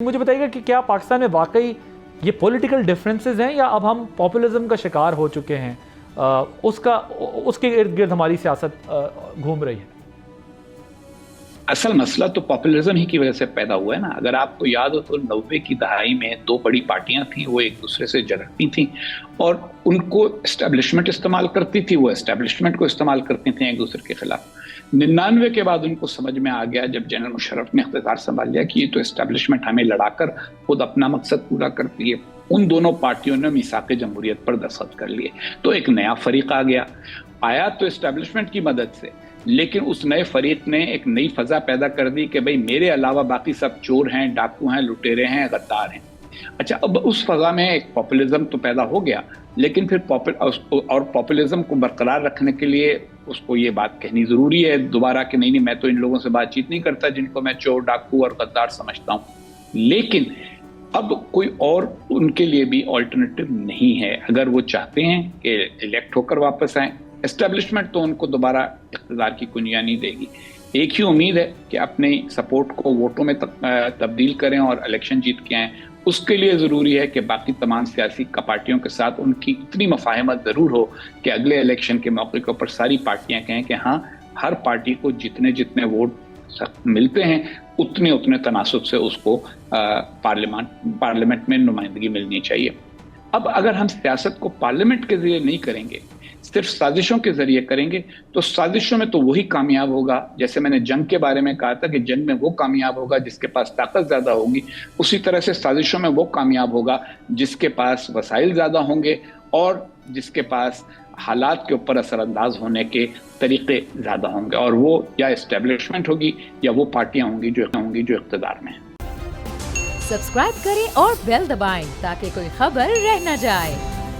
مجھے بتائیے گا کہ کیا پاکستان میں واقعی یہ پولیٹیکل ڈفرینسز ہیں یا اب ہم پاپولزم کا شکار ہو چکے ہیں، اس کے ارد گرد ہماری سیاست گھوم رہی ہے؟ اصل مسئلہ تو پاپولزم ہی کی وجہ سے پیدا ہوا ہے نا. اگر آپ کو یاد ہو تو 90 کی دہائی میں دو بڑی پارٹیاں تھیں، وہ ایک دوسرے سے جھگڑتی تھیں اور ان کو اسٹیبلشمنٹ استعمال کرتی تھی، وہ اسٹیبلشمنٹ کو استعمال کرتی تھیں ایک دوسرے کے خلاف. 99 کے بعد ان کو سمجھ میں آ گیا جب جنرل مشرف نے اقتدار سنبھال لیا کہ یہ تو اسٹیبلشمنٹ ہمیں لڑا کر خود اپنا مقصد پورا کرتی ہے. ان دونوں پارٹیوں نے میثاق جمہوریت پر دستخط کر لیے، تو ایک نیا فریق آیا تو اسٹیبلشمنٹ کی مدد سے، لیکن اس نئے فریق نے ایک نئی فضا پیدا کر دی کہ بھئی میرے علاوہ باقی سب چور ہیں، ڈاکو ہیں، لٹیرے ہیں، غدار ہیں. اچھا، اب اس فضا میں ایک پاپولزم تو پیدا ہو گیا، لیکن پھر پاپولزم کو برقرار رکھنے کے لیے اس کو یہ بات کہنی ضروری ہے دوبارہ کہ نہیں میں تو ان لوگوں سے بات چیت نہیں کرتا جن کو میں چور، ڈاکو اور غدار سمجھتا ہوں. لیکن اب کوئی اور ان کے لیے بھی آلٹرنیٹو نہیں ہے. اگر وہ چاہتے ہیں کہ الیکٹ ہو کر واپس آئیں، اسٹیبلشمنٹ تو ان کو دوبارہ اقتدار کی کنجیاں نہیں دے گی. ایک ہی امید ہے کہ اپنے سپورٹ کو ووٹوں میں تبدیل کریں اور الیکشن جیت کے آئیں. اس کے لیے ضروری ہے کہ باقی تمام سیاسی پارٹیوں کے ساتھ ان کی اتنی مفاہمت ضرور ہو کہ اگلے الیکشن کے موقع کے اوپر ساری پارٹیاں کہیں کہ ہاں، ہر پارٹی کو جتنے ووٹ ملتے ہیں اتنے تناسب سے اس کو پارلیمنٹ میں نمائندگی ملنی چاہیے. اب اگر ہم سیاست کو پارلیمنٹ کے ذریعے نہیں کریں گے، صرف سازشوں کے ذریعے کریں گے، تو سازشوں میں تو وہی کامیاب ہوگا. جیسے میں نے جنگ کے بارے میں کہا تھا کہ جنگ میں وہ کامیاب ہوگا جس کے پاس طاقت زیادہ ہوگی، اسی طرح سے سازشوں میں وہ کامیاب ہوگا جس کے پاس وسائل زیادہ ہوں گے اور جس کے پاس حالات کے اوپر اثر انداز ہونے کے طریقے زیادہ ہوں گے. اور وہ یا اسٹیبلشمنٹ ہوگی یا وہ پارٹیاں ہوں گی جو اقتدار میں ہیں. سبسکرائب کریں اور بیل دبائیں تاکہ کوئی خبر رہ نہ جائے.